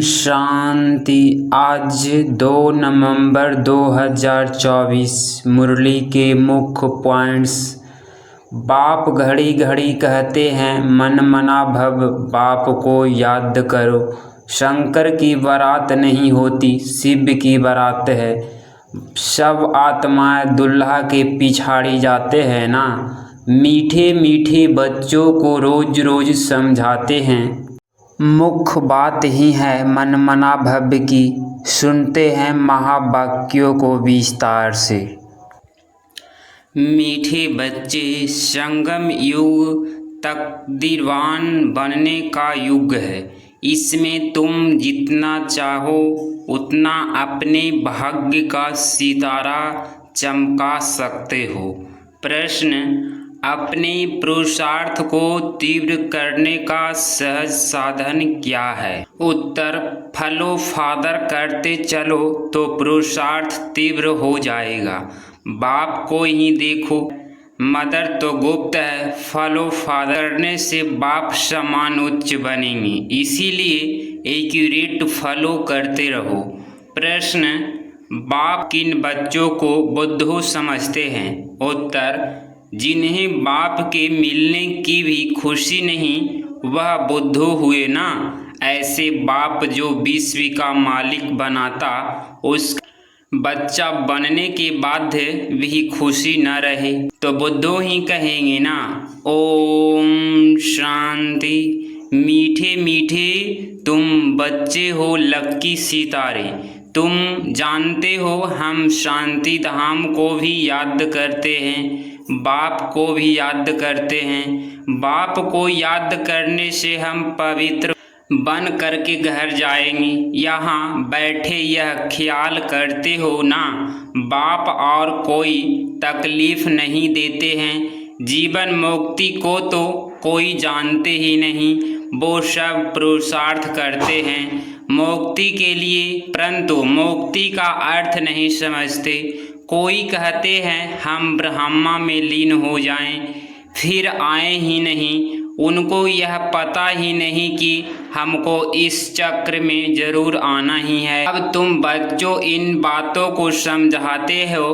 शांति। आज 2 नवंबर 2024। मुरली के मुख्य पॉइंट्स। बाप घड़ी घड़ी कहते हैं मन मना भव, बाप को याद करो। शंकर की बारात नहीं होती, शिव की बारात है। सब आत्माएं दुल्हा के पिछाड़ी जाते हैं ना। मीठे मीठे बच्चों को रोज रोज समझाते हैं। मुख्य बात ही है मनमना भव्य की। सुनते हैं महावाक्यों को विस्तार से। मीठे बच्चे, संगम युग तकदीरवान बनने का युग है। इसमें तुम जितना चाहो उतना अपने भाग्य का सितारा चमका सकते हो। प्रश्न, अपने पुरुषार्थ को तीव्र करने का सहज साधन क्या है? उत्तर, फॉलो फादर करते चलो तो पुरुषार्थ तीव्र हो जाएगा। बाप को ही देखो, मदर तो गुप्त है, फॉलो फादर करने से बाप समान उच्च बनेंगे। इसीलिए एक्यूरेट फॉलो करते रहो। प्रश्न, बाप किन बच्चों को बुद्धू समझते हैं? उत्तर, जिन्हें बाप के मिलने की भी खुशी नहीं, वह बुद्धू हुए ना। ऐसे बाप जो विश्व का मालिक बनाता, उस बच्चा बनने के बाद भी खुशी न रहे तो बुद्धू ही कहेंगे ना। ओम शांति। मीठे मीठे तुम बच्चे हो लक्की सितारे। तुम जानते हो हम शांति धाम को भी याद करते हैं, बाप को भी याद करते हैं। बाप को याद करने से हम पवित्र बन करके घर जाएंगे। यहाँ बैठे यह ख्याल करते हो ना, बाप और कोई तकलीफ नहीं देते हैं। जीवन मुक्ति को तो कोई जानते ही नहीं, वो सब पुरुषार्थ करते हैं मुक्ति के लिए, परंतु मुक्ति का अर्थ नहीं समझते। कोई कहते हैं हम ब्रह्मा में लीन हो जाएं, फिर आए ही नहीं। उनको यह पता ही नहीं कि हमको इस चक्र में जरूर आना ही है। अब तुम बच्चों इन बातों को समझाते हो।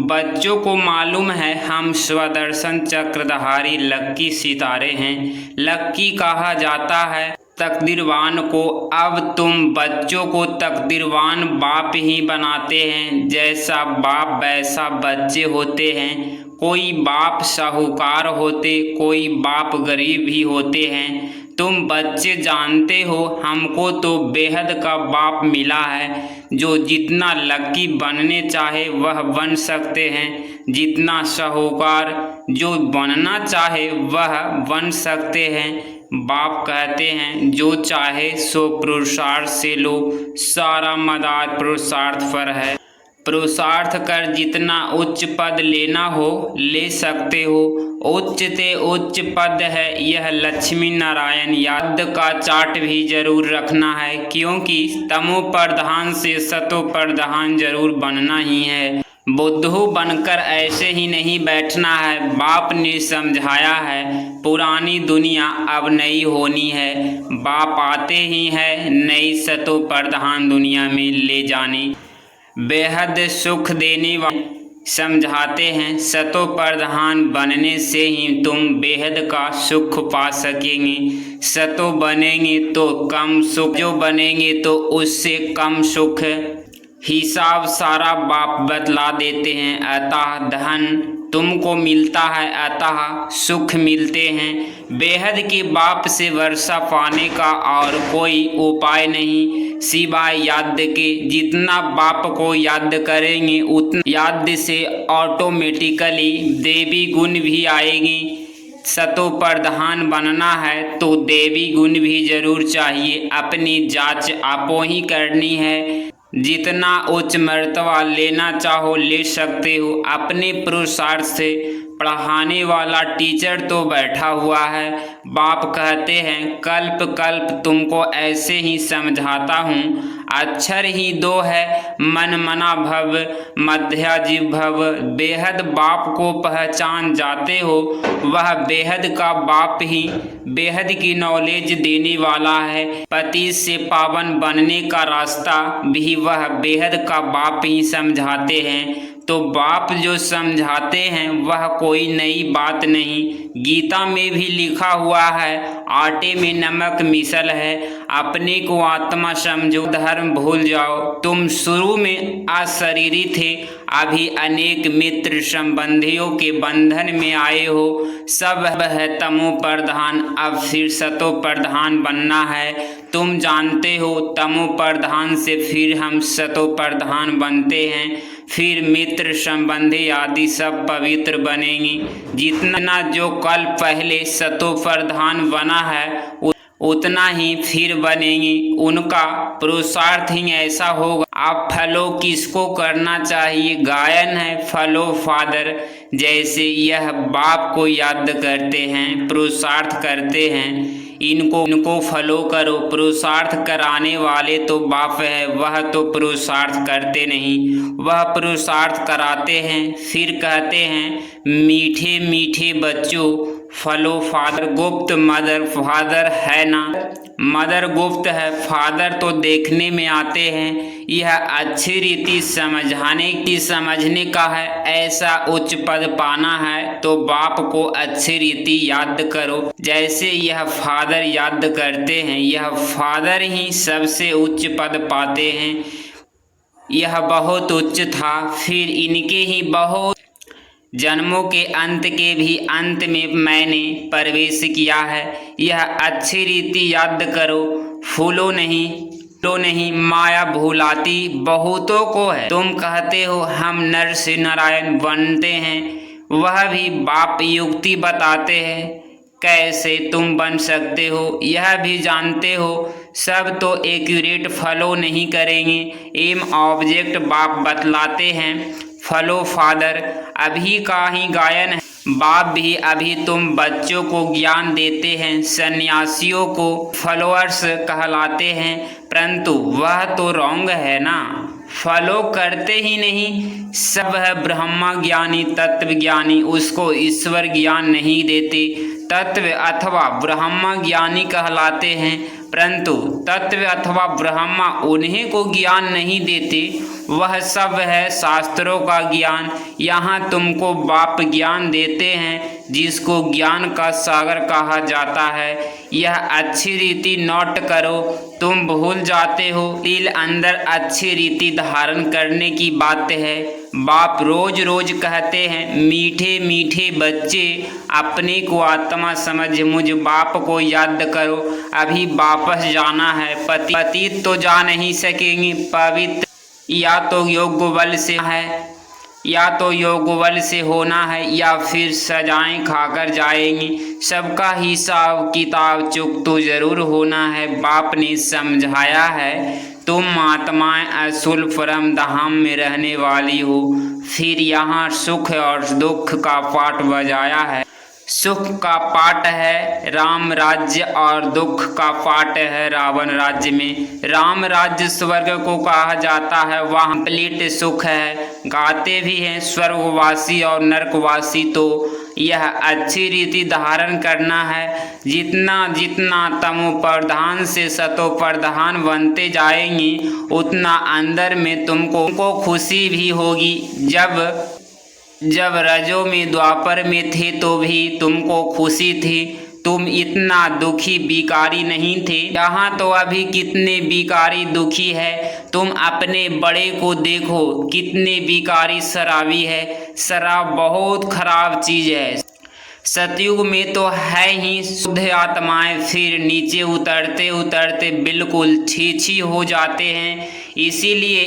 बच्चों को मालूम है हम स्वदर्शन चक्रधारी लक्की सितारे हैं। लक्की कहा जाता है तकदीरवान को। अब तुम बच्चों को तकदीरवान बाप ही बनाते हैं। जैसा बाप वैसा बच्चे होते हैं। कोई बाप साहूकार होते, कोई बाप गरीब भी होते हैं। तुम बच्चे जानते हो हमको तो बेहद का बाप मिला है, जो जितना लक्की बनने चाहे वह बन सकते हैं, जितना साहूकार जो बनना चाहे वह बन सकते हैं। बाप कहते हैं जो चाहे सो पुरुषार्थ से लो, सारा मदार पुरुषार्थ पर है। पुरुषार्थ कर जितना उच्च पद लेना हो ले सकते हो। उच्च ते उच्च पद है यह लक्ष्मी नारायण याद का चार्ट भी जरूर रखना है, क्योंकि तमो प्रधान से सतो प्रधान जरूर बनना ही है। बुद्धू बनकर ऐसे ही नहीं बैठना है। बाप ने समझाया है पुरानी दुनिया अब नई होनी है। बाप आते ही है नई सतो प्रधान दुनिया में ले जाने, बेहद सुख देने वाले समझाते हैं। सतो प्रधान बनने से ही तुम बेहद का सुख पा सकेंगे। सतो बनेंगे तो कम सुख, जो बनेंगे तो उससे कम सुख। हिसाब सारा बाप बतला देते हैं। अतः धन तुमको मिलता है, अतः सुख मिलते हैं। बेहद के बाप से वर्षा पाने का और कोई उपाय नहीं सिवाय याद के। जितना बाप को याद करेंगे उतना याद से ऑटोमेटिकली देवी गुण भी आएगी। सतो प्रधान बनना है तो देवी गुण भी जरूर चाहिए। अपनी जांच आपो ही करनी है। जितना उच्च मर्तबा लेना चाहो ले सकते हो। अपने पुरुषार्थ से पढ़ाने वाला टीचर तो बैठा हुआ है। बाप कहते हैं कल्प कल्प तुमको ऐसे ही समझाता हूँ। अक्षर ही दो है, मन मना भव मध्याजिह्व भव। बेहद बाप को पहचान जाते हो, वह बेहद का बाप ही बेहद की नॉलेज देने वाला है। पति से पावन बनने का रास्ता भी वह बेहद का बाप ही समझाते हैं। तो बाप जो समझाते हैं वह कोई नई बात नहीं। गीता में भी लिखा हुआ है, आटे में नमक मिसल है, अपने को आत्मा समझो, धर्म भूल जाओ। तुम शुरू में अशरीरी थे, अभी अनेक मित्र संबंधियों के बंधन में आए हो। सब है तमो प्रधान, अब फिर सतो प्रधान बनना है। तुम जानते हो तमो प्रधान से फिर हम सतो प्रधान बनते हैं, फिर मित्र संबंधी आदि सब पवित्र बनेंगे। जितना जो कल पहले सतो प्रधान बना है उतना ही फिर बनेंगे। उनका पुरुषार्थ ही ऐसा होगा। आप फॉलो किसको करना चाहिए? गायन है फॉलो फादर। जैसे यह बाप को याद करते हैं, पुरुषार्थ करते हैं, इनको फॉलो करो। पुरुषार्थ कराने वाले तो बाप है, वह तो पुरुषार्थ करते नहीं, वह पुरुषार्थ कराते हैं। फिर कहते हैं मीठे मीठे बच्चों फॉलो फादर। गुप्त मदर फादर है ना, मदर गुप्त है, फादर तो देखने में आते हैं। यह अच्छी रीति समझने का है। ऐसा उच्च पद पाना है तो बाप को अच्छी रीति याद करो। जैसे यह फादर याद करते हैं, यह फादर ही सबसे उच्च पद पाते हैं। यह बहुत उच्च था, फिर इनके ही बहुत जन्मों के अंत के भी अंत में मैंने प्रवेश किया है। यह अच्छी रीति याद करो। फूलो नहीं माया भूलाती बहुतों को है। तुम कहते हो हम नर से नारायण बनते हैं, वह भी बाप युक्ति बताते हैं कैसे तुम बन सकते हो। यह भी जानते हो सब तो एक्यूरेट फॉलो नहीं करेंगे। एम ऑब्जेक्ट बाप बतलाते हैं। फॉलो फादर अभी का ही गायन है। बाप भी अभी तुम बच्चों को ज्ञान देते हैं, सन्यासियों को फॉलोअर्स कहलाते हैं, परंतु वह तो रॉन्ग है ना। फॉलो करते ही नहीं। सब है ब्रह्मा ज्ञानी तत्व ज्ञानी, उसको ईश्वर ज्ञान नहीं देते। तत्व अथवा ब्रह्मा ज्ञानी कहलाते हैं, परंतु तत्व अथवा ब्रह्मा उन्हीं को ज्ञान नहीं देते। वह सब है शास्त्रों का ज्ञान। यहाँ तुमको बाप ज्ञान देते हैं, जिसको ज्ञान का सागर कहा जाता है। यह अच्छी रीति नोट करो। तुम भूल जाते हो दिल अंदर अच्छी रीति धारण करने की बात है। बाप रोज रोज कहते हैं मीठे मीठे बच्चे अपने को आत्मा समझ मुझ बाप को याद करो। अभी वापस जाना है। पतित तो जा नहीं सकेंगे, पवित्र या तो योग बल से है, या तो योग बल से होना है, या फिर सजाएं खाकर जाएंगे। सबका हिसाब किताब चुक तो जरूर होना है। बाप ने समझाया है तुम आत्माएं असुल परम धाम में रहने वाली हो। फिर यहाँ सुख और दुख का पाठ बजाया है। सुख का पाठ है राम राज्य और दुख का पाठ है रावण राज्य में। राम राज्य स्वर्ग को कहा जाता है, वहाँ कंप्लीट सुख है। गाते भी हैं स्वर्गवासी और नरकवासी। तो यह अच्छी रीति धारण करना है। जितना जितना तमो प्रधान से सतो प्रधान बनते जाएंगे, उतना अंदर में तुमको खुशी भी होगी। जब रजो में द्वापर में थे तो भी तुमको खुशी थी। तुम इतना दुखी बिकारी नहीं थे। यहाँ तो अभी कितने बिकारी दुखी है। तुम अपने बड़े को देखो कितने बिकारी शराबी है। शराब बहुत खराब चीज है। सतयुग में तो है ही शुद्ध आत्माएं, फिर नीचे उतरते उतरते बिल्कुल छी हो जाते हैं। इसीलिए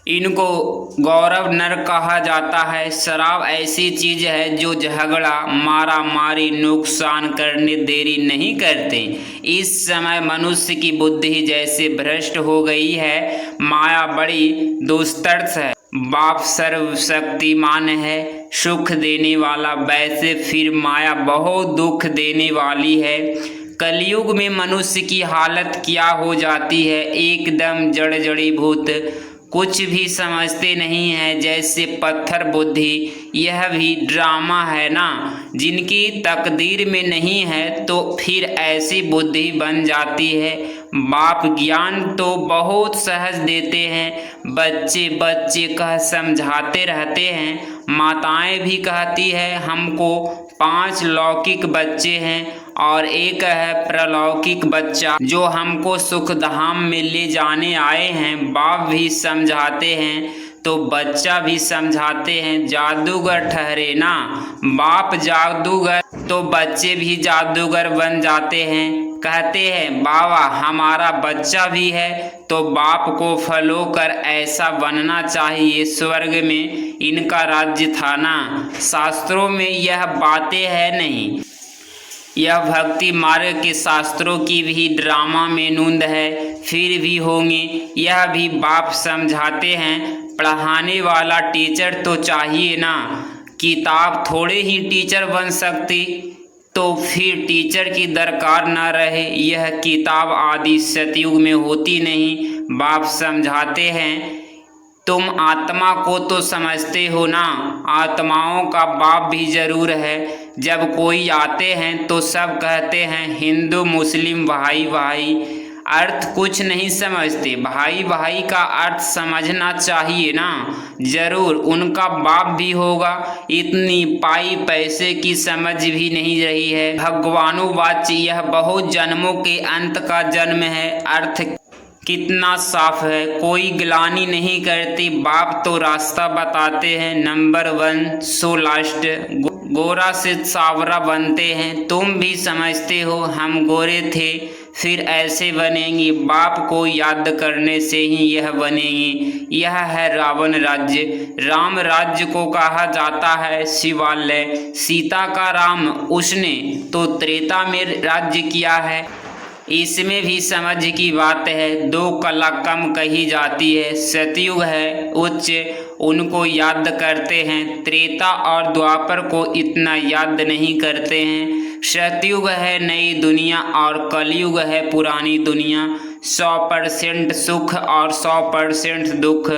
इनको गौरव नर कहा जाता है। शराब ऐसी चीज है जो झगड़ा मारा मारी नुकसान करने देरी नहीं करते। इस समय मनुष्य की बुद्धि जैसे भ्रष्ट हो गई है, माया बड़ी दुस्तर्स है। बाप सर्वशक्तिमान है, सुख देने वाला, वैसे फिर माया बहुत दुख देने वाली है। कलयुग में मनुष्य की हालत क्या हो जाती है, एकदम जड़ जड़ीभूत, कुछ भी समझते नहीं है, जैसे पत्थर बुद्धि। यह भी ड्रामा है ना। जिनकी तकदीर में नहीं है तो फिर ऐसी बुद्धि बन जाती है। बाप ज्ञान तो बहुत सहज देते हैं, बच्चे बच्चे कह समझाते रहते हैं। माताएं भी कहती है हमको 5 लौकिक बच्चे हैं और एक है प्रलौकिक बच्चा जो हमको सुखधाम में ले जाने आए हैं। बाप भी समझाते हैं तो बच्चा भी समझाते हैं, जादूगर ठहरे ना। बाप जादूगर तो बच्चे भी जादूगर बन जाते हैं। कहते हैं बाबा हमारा बच्चा भी है, तो बाप को फॉलो कर ऐसा बनना चाहिए, स्वर्ग में इनका राज्य था ना। शास्त्रों में यह बातें है नहीं, यह भक्ति मार्ग के शास्त्रों की भी ड्रामा में नूंद है। फिर भी होंगे, यह भी बाप समझाते हैं, पढ़ाने वाला टीचर तो चाहिए ना। किताब थोड़े ही टीचर बन सकती, तो फिर टीचर की दरकार न रहे। यह किताब आदि सतयुग में होती नहीं। बाप समझाते हैं तुम आत्मा को तो समझते हो ना, आत्माओं का बाप भी जरूर है। जब कोई आते हैं तो सब कहते हैं हिंदू मुस्लिम भाई भाई, अर्थ कुछ नहीं समझते। भाई भाई का अर्थ समझना चाहिए ना। जरूर उनका बाप भी होगा, इतनी पाई पैसे की समझ भी नहीं रही है। भगवानुवाच्य यह बहुत जन्मों के अंत का जन्म है। अर्थ कितना साफ है, कोई गिलानी नहीं करती। बाप तो रास्ता बताते हैं, नंबर 1 सो लास्ट। गोरा से सावरा बनते हैं, तुम भी समझते हो हम गोरे थे फिर ऐसे बनेंगे। बाप को याद करने से ही यह बनेंगे। यह है रावण राज्य। राम राज्य को कहा जाता है शिवालय। सीता का राम उसने तो त्रेता में राज्य किया है। इसमें भी समझ की बात है, 2 कला कम कही जाती है। सतयुग है उच्च, उनको याद करते हैं। त्रेता और द्वापर को इतना याद नहीं करते हैं। सतयुग है नई दुनिया और कलयुग है पुरानी दुनिया। 100% सुख और 100% दुख,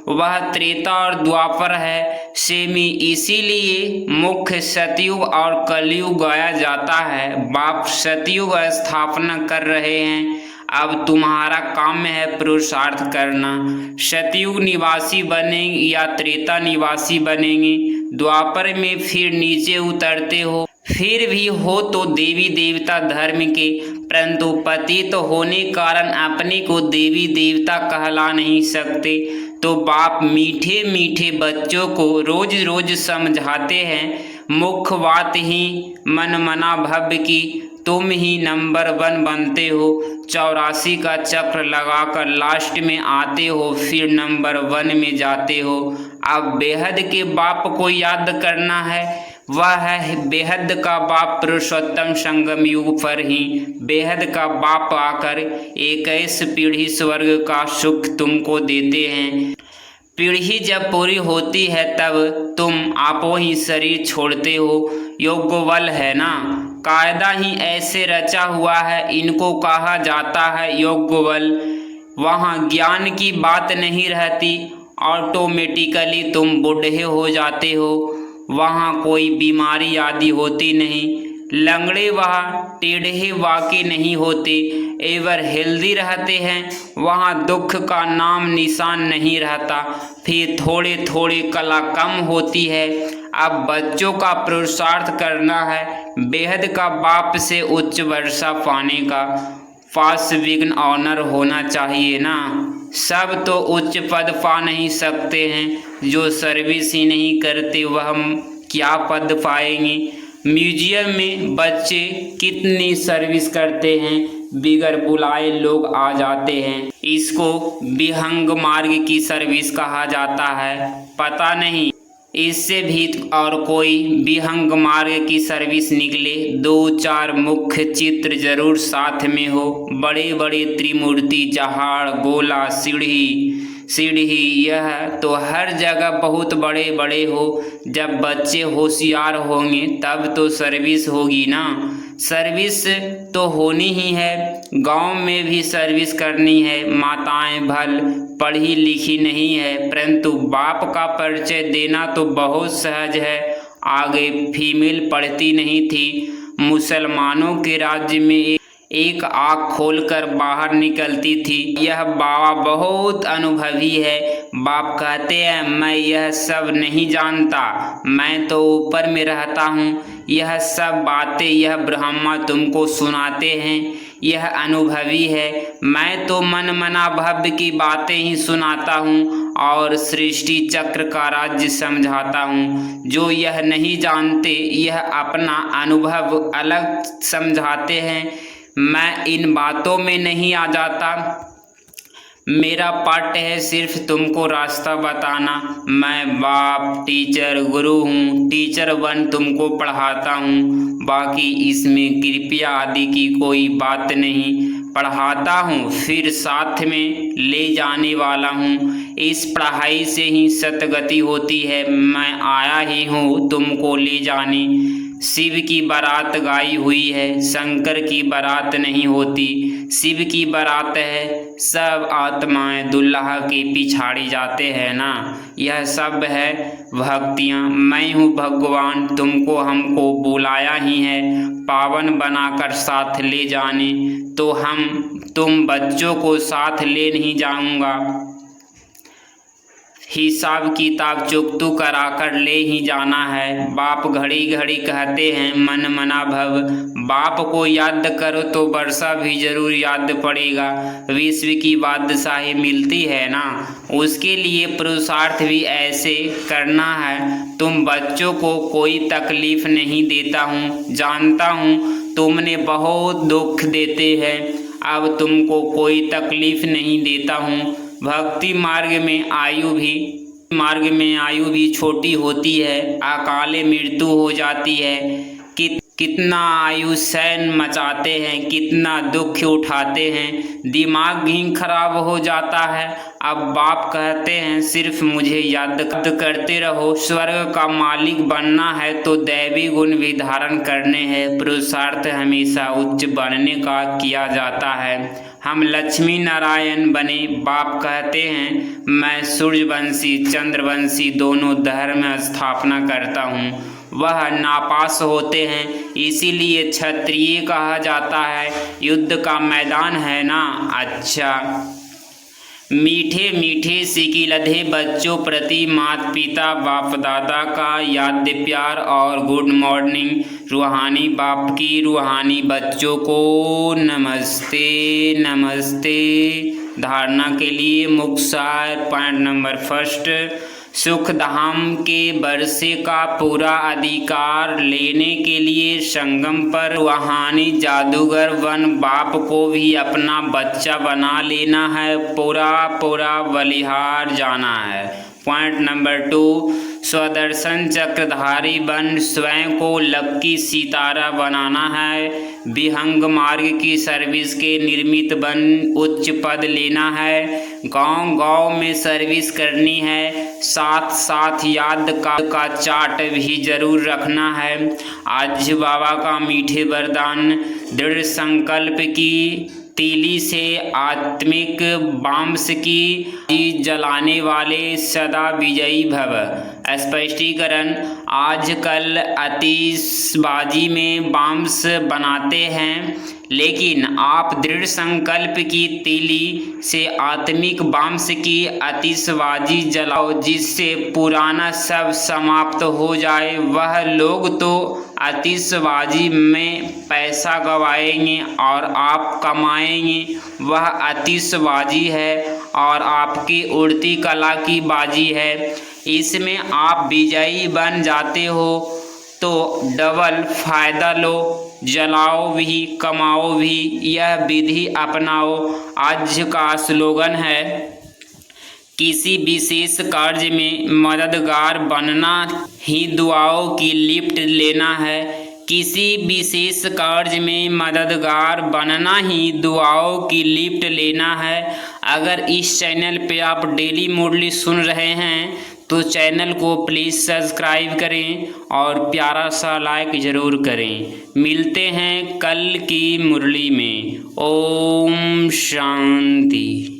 वह त्रेता और द्वापर है सेमी। इसीलिए मुख्य सतयुग और कलयुग गाया जाता है। बाप सतयुग स्थापना कर रहे हैं, अब तुम्हारा काम है पुरुषार्थ करना। सतयुग निवासी बनेंगे या त्रेता निवासी बनेंगे, द्वापर में फिर नीचे उतरते हो। फिर भी हो तो देवी देवता धर्म के, परंतु पतित होने कारण अपने को देवी देवता कहला नहीं सकते। तो बाप मीठे मीठे बच्चों को रोज रोज समझाते हैं, मुख्य बात ही मन मना भव्य की, तुम ही नंबर 1 बनते हो। 84 का चक्र लगाकर लास्ट में आते हो, फिर नंबर 1 में जाते हो। अब बेहद के बाप को याद करना है, वह है बेहद का बाप पुरुषोत्तम संगम युग पर ही। बेहद का बाप आकर 21 पीढ़ी स्वर्ग का सुख तुमको देते हैं। पीढ़ी जब पूरी होती है तब तुम आपो ही शरीर छोड़ते हो। योगबल है ना, कायदा ही ऐसे रचा हुआ है, इनको कहा जाता है योगबल। वहाँ ज्ञान की बात नहीं रहती, ऑटोमेटिकली तुम बूढ़े हो जाते हो। वहाँ कोई बीमारी आदि होती नहीं, लंगड़े वहाँ टेढ़े वाके नहीं होते, एवर हेल्दी रहते हैं। वहाँ दुख का नाम निशान नहीं रहता। फिर थोड़े थोड़े कला कम होती है। अब बच्चों का पुरुषार्थ करना है, बेहद का बाप से उच्च वर्षा पाने का। पास विघ्न ऑनर होना चाहिए ना। सब तो उच्च पद पा नहीं सकते हैं, जो सर्विस ही नहीं करते वह हम क्या पद पाएंगे। म्यूजियम में बच्चे कितनी सर्विस करते हैं, बिगर बुलाए लोग आ जाते हैं। इसको विहंग मार्ग की सर्विस कहा जाता है। पता नहीं इससे भी और कोई विहंग मार्ग की सर्विस निकले। 2-4 मुख्य चित्र जरूर साथ में हो, बड़े बड़े त्रिमूर्ति, जहाड़, गोला, सीढ़ी, यह तो हर जगह बहुत बड़े बड़े हो। जब बच्चे होशियार होंगे तब तो सर्विस होगी ना। सर्विस तो होनी ही है, गांव में भी सर्विस करनी है। माताएं भल पढ़ी लिखी नहीं है, परंतु बाप का परिचय देना तो बहुत सहज है। आगे फीमेल पढ़ती नहीं थी। मुसलमानों के राज्य में एक आँख खोलकर बाहर निकलती थी। यह बाबा बहुत अनुभवी है। बाप कहते हैं मैं यह सब नहीं जानता, मैं तो ऊपर में रहता हूँ। यह सब बातें यह ब्रह्मा तुमको सुनाते हैं, यह अनुभवी है। मैं तो मन मना भव्य की बातें ही सुनाता हूँ और सृष्टि चक्र का राज्य समझाता हूँ। जो यह नहीं जानते, यह अपना अनुभव अलग समझाते हैं। मैं इन बातों में नहीं आ जाता। मेरा पाठ है सिर्फ तुमको रास्ता बताना। मैं बाप टीचर गुरु हूँ, टीचर बन तुमको पढ़ाता हूँ। बाकी इसमें कृपया आदि की कोई बात नहीं। पढ़ाता हूँ फिर साथ में ले जाने वाला हूँ। इस पढ़ाई से ही सतगति होती है। मैं आया ही हूँ तुमको ले जाने। शिव की बारात गाई हुई है, शंकर की बारात नहीं होती। शिव की बारात है, सब आत्माएं दुल्हा के पिछाड़ी जाते हैं ना। यह सब है भक्तियाँ। मैं हूँ भगवान, तुमको हमको बुलाया ही है पावन बनाकर साथ ले जाने। तो तुम बच्चों को साथ ले नहीं जाऊंगा। हिसाब किताब चुकतू कराकर ले ही जाना है। बाप घड़ी घड़ी कहते हैं मन मना भव। बाप को याद करो तो वर्षा भी जरूर याद पड़ेगा। विश्व की बादशाही मिलती है ना, उसके लिए पुरुषार्थ भी ऐसे करना है। तुम बच्चों को कोई तकलीफ नहीं देता हूँ, जानता हूँ तुमने बहुत दुख देते हैं। अब तुमको कोई तकलीफ नहीं देता हूँ। भक्ति मार्ग में आयु भी छोटी होती है, अकाले मृत्यु हो जाती है। कितना आयु सैन मचाते हैं, कितना दुख उठाते हैं, दिमाग ही खराब हो जाता है। अब बाप कहते हैं सिर्फ मुझे याद करते रहो। स्वर्ग का मालिक बनना है तो दैवी गुण भी धारण करने हैं। पुरुषार्थ हमेशा उच्च बनने का किया जाता है। हम लक्ष्मी नारायण बने। बाप कहते हैं मैं सूर्यवंशी चंद्रवंशी दोनों धर्म स्थापना करता हूँ। वह नापास होते हैं, इसीलिए क्षत्रिय कहा जाता है। युद्ध का मैदान है ना। अच्छा, मीठे मीठे सिकिलधे बच्चों प्रति माता पिता बाप दादा का याद प्यार और गुड मॉर्निंग। रूहानी बाप की रूहानी बच्चों को नमस्ते नमस्ते। धारणा के लिए मुक्तसार पॉइंट नंबर 1, सुख धाम के बरसे का पूरा अधिकार लेने के लिए संगम पर रूहानी जादूगर वन बाप को भी अपना बच्चा बना लेना है। पूरा बलिहार जाना है। पॉइंट नंबर 2, स्वदर्शन चक्रधारी बन स्वयं को लक्की सितारा बनाना है। विहंग मार्ग की सर्विस के निर्मित बन उच्च पद लेना है। गांव में सर्विस करनी है। साथ साथ याद का चार्ट भी जरूर रखना है। आज बाबा का मीठे वरदान, दृढ़ संकल्प की तीली से आत्मिक बांस की जलाने वाले सदा विजयी भव। स्पष्टीकरण, आजकल आतिशबाजी में बांस बनाते हैं, लेकिन आप दृढ़ संकल्प की तीली से आत्मिक बांस की आतिशबाजी जलाओ, जिससे पुराना सब समाप्त हो जाए। वह लोग तो आतिशबाजी में पैसा गवाएंगे और आप कमाएंगे। वह आतिशबाजी है और आपकी उड़ती कला की बाजी है। इसमें आप विजयी बन जाते हो तो डबल फायदा लो। जलाओ भी कमाओ भी, यह विधि अपनाओ। आज का स्लोगन है, किसी विशेष कार्य में मददगार बनना ही दुआओं की लिफ्ट लेना है। किसी विशेष कार्य में मददगार बनना ही दुआओं की लिफ्ट लेना है। अगर इस चैनल पे आप डेली मुरली सुन रहे हैं तो चैनल को प्लीज़ सब्सक्राइब करें और प्यारा सा लाइक ज़रूर करें। मिलते हैं कल की मुरली में। ओम शांति।